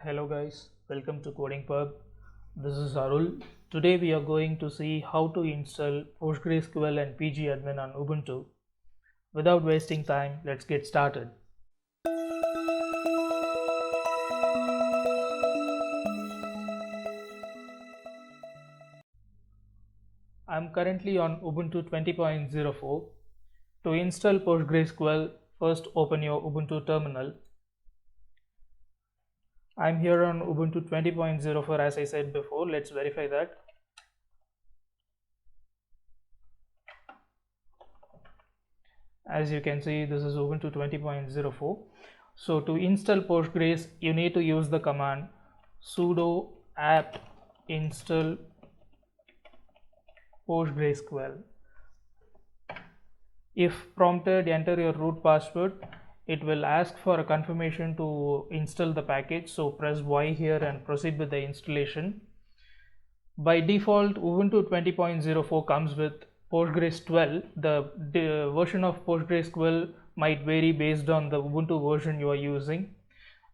Hello guys, welcome to Coding Pub. This is Arul. Today we are going to see how to install PostgreSQL and pgadmin on Ubuntu. Without wasting time, let's get started. I'm currently on Ubuntu 20.04. To install PostgreSQL, first open your Ubuntu terminal. I'm here on Ubuntu 20.04 as I said before. Let's verify that. As you can see, this is Ubuntu 20.04. So to install Postgres, you need to use the command sudo apt install PostgreSQL. If prompted, enter your root password. It will ask for a confirmation to install the package. So press Y here and proceed with the installation. By default, Ubuntu 20.04 comes with Postgres 12. The version of PostgreSQL might vary based on the Ubuntu version you are using,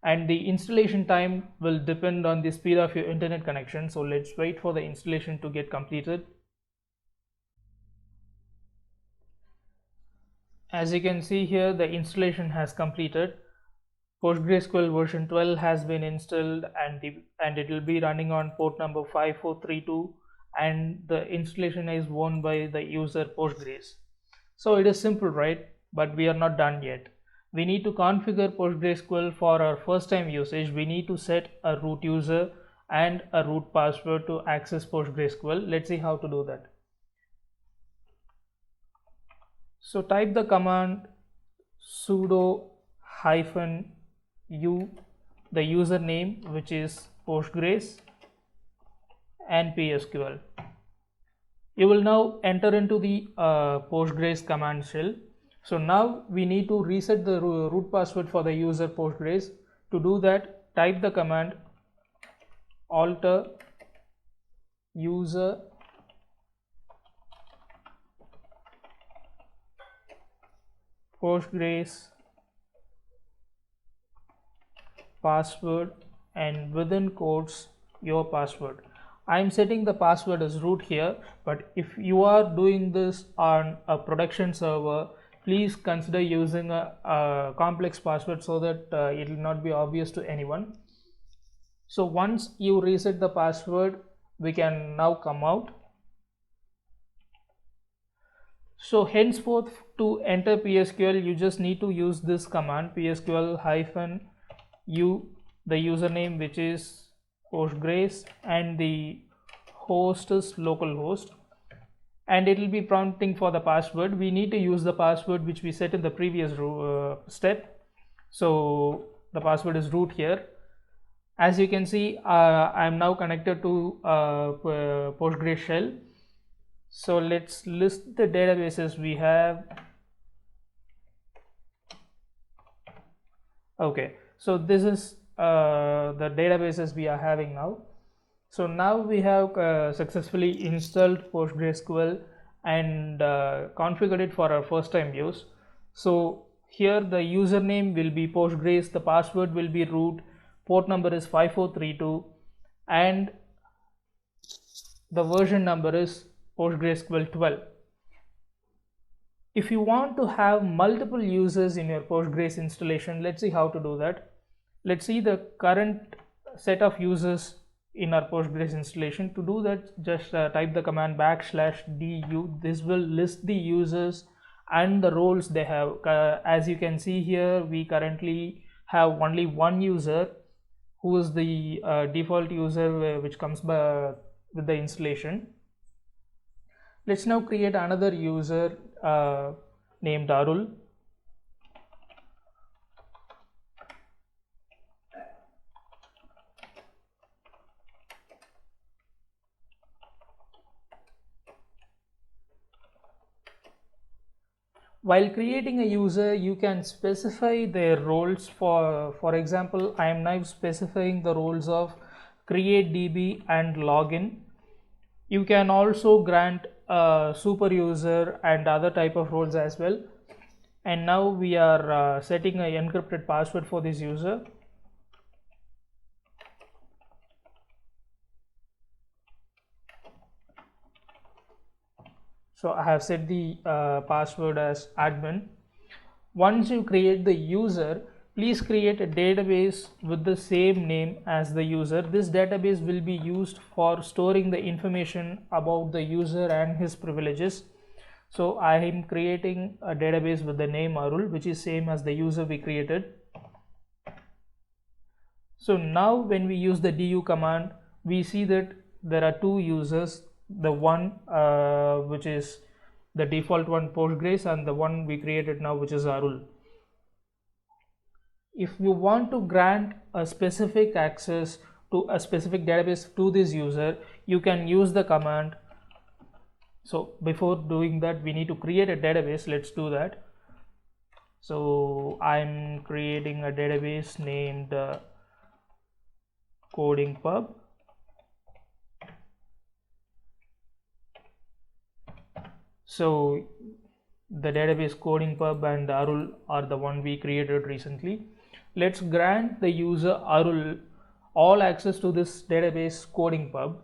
and the installation time will depend on the speed of your internet connection. So let's wait for the installation to get completed. As you can see here, the installation has completed. PostgreSQL version 12 has been installed and it will be running on port number 5432, and the installation is won by the user Postgres. So it is simple, right? But we are not done yet. We need to configure PostgreSQL for our first time usage. We need to set a root user and a root password to access PostgreSQL. Let's see how to do that. So type the command sudo -u, the username, which is Postgres, and PSQL. You will now enter into the Postgres command shell. So now we need to reset the root password for the user Postgres. To do that, type the command alter user Postgres password and within quotes your password. I am setting the password as root here, but if you are doing this on a production server, please consider using a complex password so that it will not be obvious to anyone. So once you reset the password, we can now come out. So henceforth, to enter PSQL, you just need to use this command PSQL -u, the username, which is Postgres, and the host is localhost, and it will be prompting for the password. We need to use the password which we set in the previous step. So the password is root here. As you can see, I am now connected to Postgres shell. So let's list the databases we have. Okay, so this is the databases we are having now. So now we have successfully installed PostgreSQL and configured it for our first time use. So here the username will be Postgres, the password will be root, port number is 5432, and the version number is PostgreSQL 12. If you want to have multiple users in your Postgres installation, let's see how to do that. Let's see the current set of users in our Postgres installation. To do that, just type the command \du. This will list the users and the roles they have. As you can see here, we currently have only one user, who is the default user which comes with the installation. Let's now create another user named Arul. While creating a user, you can specify their roles. For example, I am now specifying the roles of create DB and login. You can also grant a super user and other type of roles as well. And now we are setting an encrypted password for this user. So I have set the password as admin. Once you create the user, please create a database with the same name as the user. This database will be used for storing the information about the user and his privileges. So I am creating a database with the name Arul, which is same as the user we created. So now when we use the du command, we see that there are two users, the one which is the default one Postgres, and the one we created now, which is Arul. If you want to grant a specific access to a specific database to this user, you can use the command. So before doing that, we need to create a database. Let's do that. So I'm creating a database named coding pub. So the database coding pub and Arul are the one we created recently. Let's grant the user Arul all access to this database coding pub.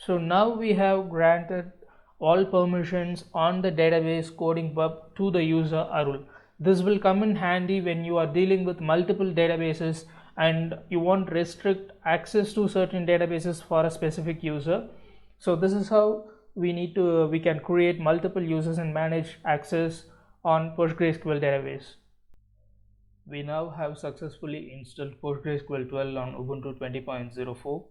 So now we have granted all permissions on the database coding pub to the user Arul. This will come in handy when you are dealing with multiple databases and you want to restrict access to certain databases for a specific user. So this is how we can create multiple users and manage access on PostgreSQL database. We now have successfully installed PostgreSQL 12 on Ubuntu 20.04.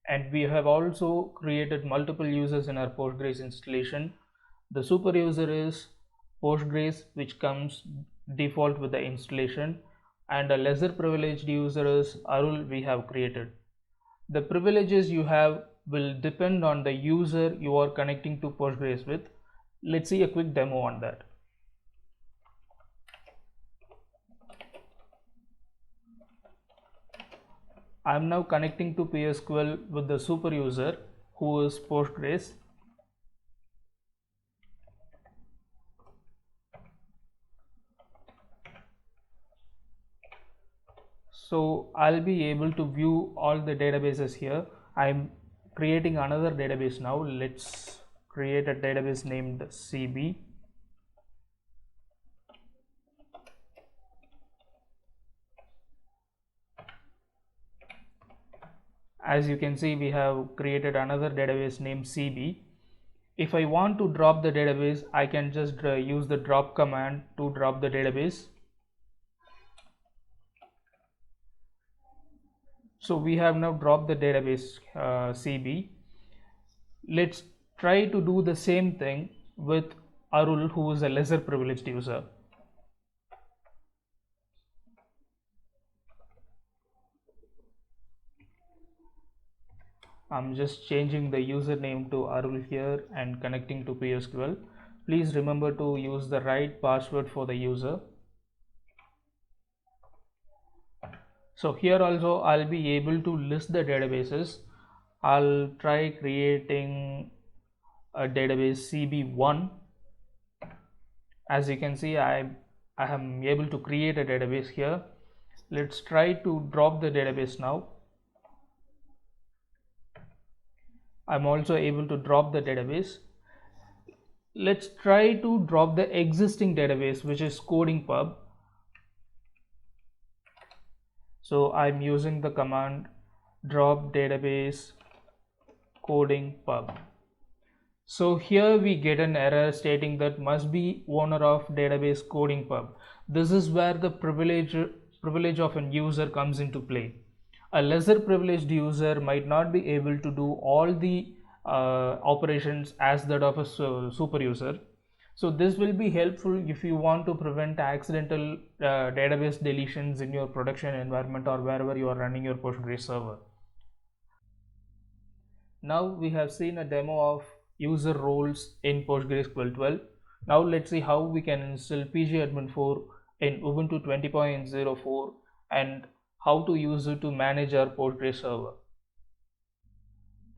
And we have also created multiple users in our Postgres installation. The super user is Postgres, which comes default with the installation, and a lesser privileged user is Arul we have created. The privileges you have will depend on the user you are connecting to Postgres with. Let's see a quick demo on that. I am now connecting to PSQL with the super user who is Postgres. So I'll be able to view all the databases here. I'm creating another database now. Let's create a database named CB. As you can see, we have created another database named CB. If I want to drop the database, I can just use the drop command to drop the database. So we have now dropped the database CB. Let's try to do the same thing with Arul, who is a lesser privileged user. I'm just changing the username to Arul here and connecting to PSQL. Please remember to use the right password for the user. So here also I'll be able to list the databases. I'll try creating a database CB1. As you can see, I am able to create a database here. Let's try to drop the database now. I'm also able to drop the database. Let's try to drop the existing database, which is coding pub. So I'm using the command drop database coding pub. So here we get an error stating that must be owner of database coding pub. This is where the privilege of a user comes into play. A lesser privileged user might not be able to do all the operations as that of a super user. So this will be helpful if you want to prevent accidental database deletions in your production environment or wherever you are running your Postgres server. Now we have seen a demo of user roles in PostgreSQL 12. Now let's see how we can install pgadmin4 in Ubuntu 20.04 and how to use it to manage our Postgres server.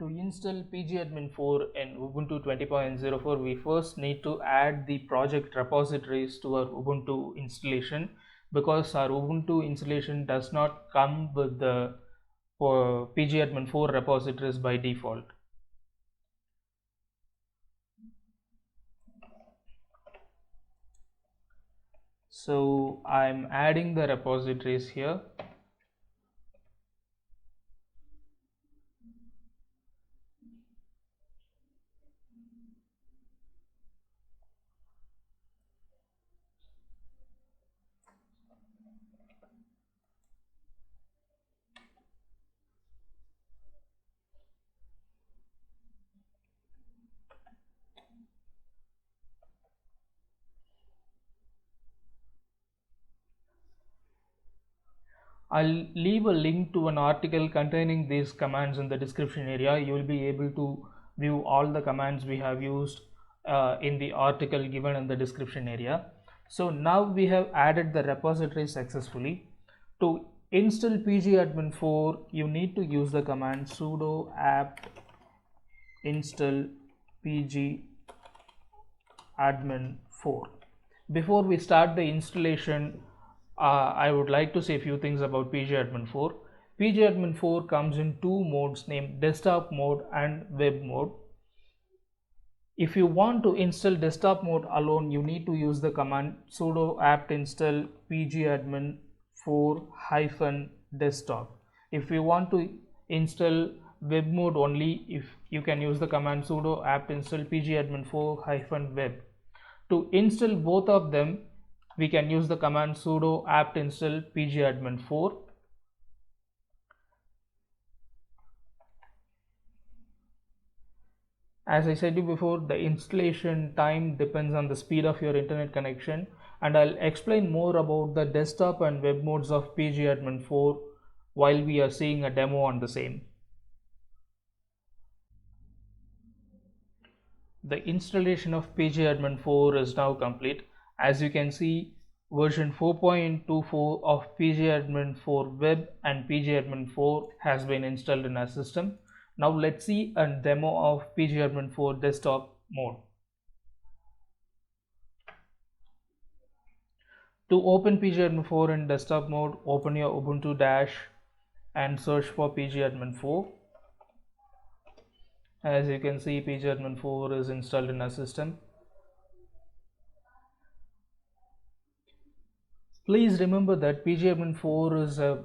To install pgadmin4 in Ubuntu 20.04, we first need to add the project repositories to our Ubuntu installation, because our Ubuntu installation does not come with the pgadmin4 repositories by default. So I'm adding the repositories here. I'll leave a link to an article containing these commands in the description area. You will be able to view all the commands we have used in the article given in the description area. So now we have added the repository successfully. To install pgadmin4, you need to use the command sudo apt install pgadmin4. Before we start the installation, I would like to say a few things about pgadmin4. pgadmin4 comes in two modes named desktop mode and web mode. If you want to install desktop mode alone, you need to use the command sudo apt install pgadmin4-desktop. If you want to install web mode only, if you can use the command sudo apt install pgadmin4-web. To install both of them, we can use the command sudo apt install pgadmin4. As I said you before, the installation time depends on the speed of your internet connection, and I'll explain more about the desktop and web modes of pgadmin4 while we are seeing a demo on the same. The installation of pgadmin4 is now complete. As you can see, version 4.24 of pgadmin4 web and pgadmin4 has been installed in our system. Now let's see a demo of pgadmin4 desktop mode. To open pgadmin4 in desktop mode, open your Ubuntu dash and search for pgadmin4. As you can see, pgadmin4 is installed in our system. Please remember that pgadmin4 is a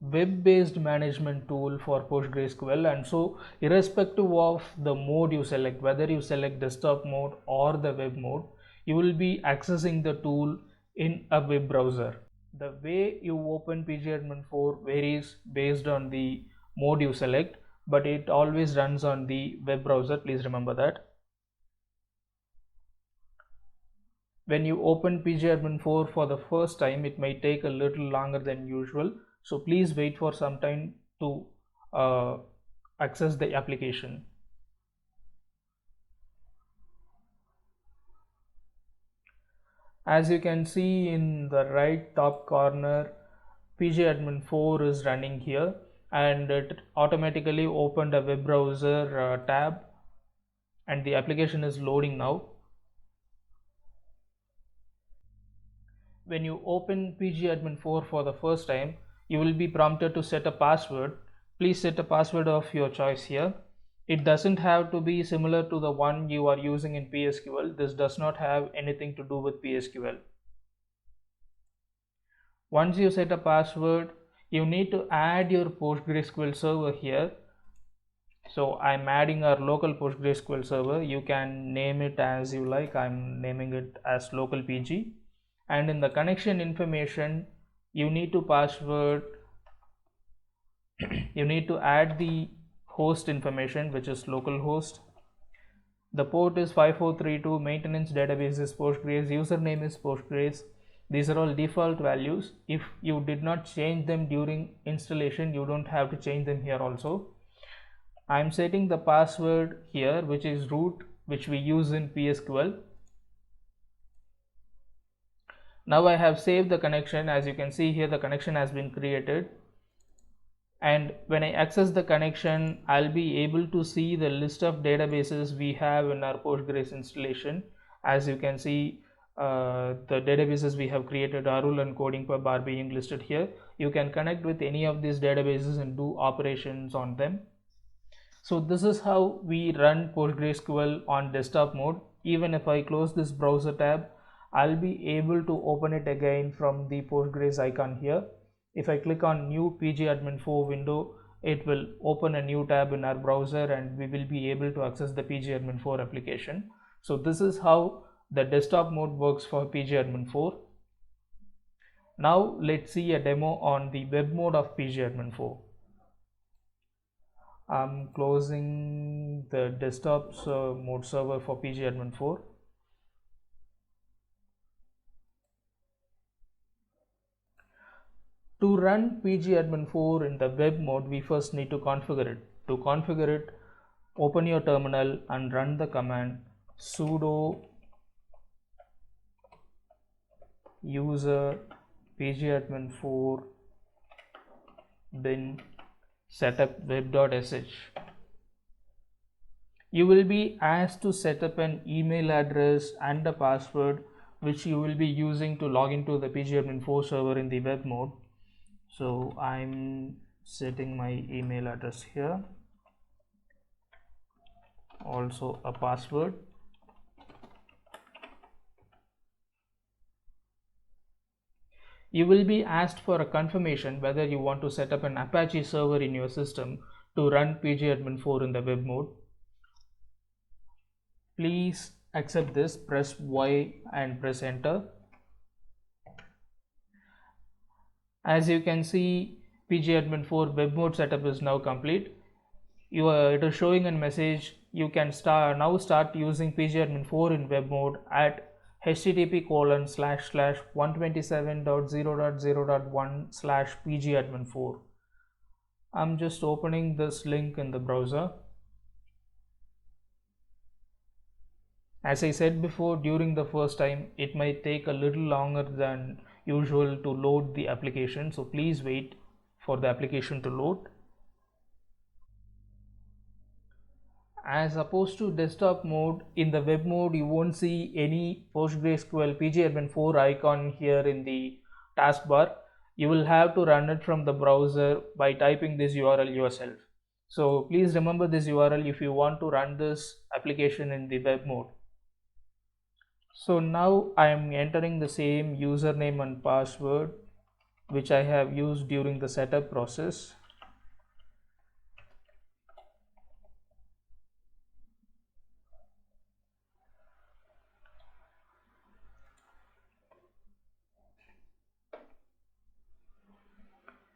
web-based management tool for PostgreSQL, and so irrespective of the mode you select, whether you select desktop mode or the web mode, you will be accessing the tool in a web browser. The way you open pgadmin4 varies based on the mode you select, but it always runs on the web browser. Please remember that. When you open pgadmin4 for the first time, it may take a little longer than usual, so please wait for some time to access the application. As you can see in the right top corner, pgadmin4 is running here, and it automatically opened a web browser tab, and the application is loading now. When you open pgadmin4 for the first time, you will be prompted to set a password. Please set a password of your choice here. It doesn't have to be similar to the one you are using in PSQL. This does not have anything to do with PSQL. Once you set a password, you need to add your PostgreSQL server here. So I'm adding our local PostgreSQL server. You can name it as you like. I'm naming it as local PG. And in the connection information, you need to you need to add the host information, which is localhost. The port is 5432, maintenance database is Postgres, username is Postgres. These are all default values. If you did not change them during installation, you don't have to change them here also. I'm setting the password here, which is root, which we use in PSQL. Now I have saved the connection. As you can see here, the connection has been created, and when I access the connection, I'll be able to see the list of databases we have in our Postgres installation. As you can see, the databases we have created, Arul and CodingPub, are being listed here. You can connect with any of these databases and do operations on them. So this is how we run PostgreSQL on desktop mode. Even if I close this browser tab, I'll be able to open it again from the Postgres icon here. If I click on new pgadmin4 window, it will open a new tab in our browser and we will be able to access the pgadmin4 application. So this is how the desktop mode works for pgadmin4. Now let's see a demo on the web mode of pgadmin4. I'm closing the desktop mode server for pgadmin4. To run pgadmin4 in the web mode, we first need to configure it. To configure it, open your terminal and run the command sudo user pgadmin4 bin setup web.sh. You will be asked to set up an email address and a password which you will be using to log into the pgadmin4 server in the web mode. So I'm setting my email address here, also a password. You will be asked for a confirmation whether you want to set up an Apache server in your system to run pgadmin4 in the web mode. Please accept this, press Y and press enter. As you can see, pgadmin4 web mode setup is now complete. It is showing a message. You can now start using pgadmin4 in web mode at http://127.0.0.1/pgadmin4. I'm just opening this link in the browser. As I said before, during the first time, it might take a little longer than usual to load the application, so please wait for the application to load. As opposed to desktop mode, in the web mode you won't see any PostgreSQL pgadmin4 icon here in the taskbar. You will have to run it from the browser by typing this URL yourself. So please remember this URL if you want to run this application in the web mode. So now I am entering the same username and password which I have used during the setup process.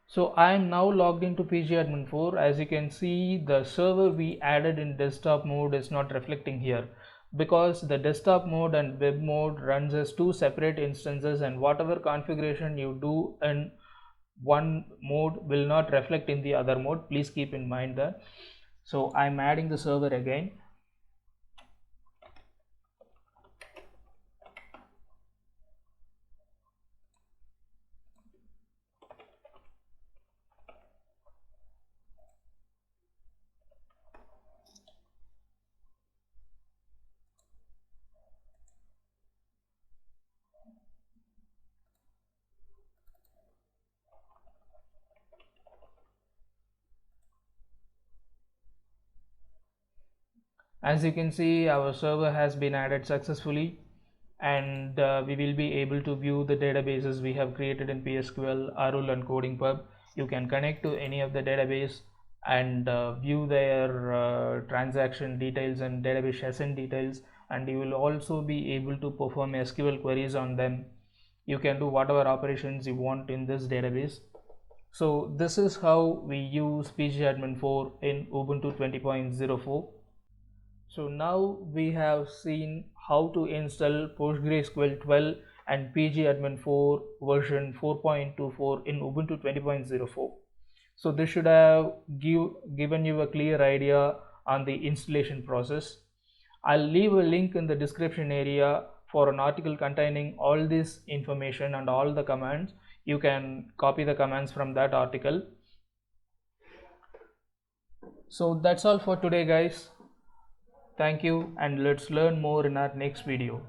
So I am now logged into pgadmin4. As you can see, the server we added in desktop mode is not reflecting here because the desktop mode and web mode runs as two separate instances, and whatever configuration you do in one mode will not reflect in the other mode. Please keep in mind that. So I'm adding the server again. As you can see, our server has been added successfully, and we will be able to view the databases we have created in PSQL, Arul and CodingPub. You can connect to any of the database and view their transaction details and database session details, and you will also be able to perform SQL queries on them. You can do whatever operations you want in this database. So this is how we use pgadmin4 in Ubuntu 20.04. So now we have seen how to install PostgreSQL 12 and pgadmin4 version 4.24 in Ubuntu 20.04. So this should have given you a clear idea on the installation process. I'll leave a link in the description area for an article containing all this information and all the commands, you can copy the commands from that article. So that's all for today, guys. Thank you, and let's learn more in our next video.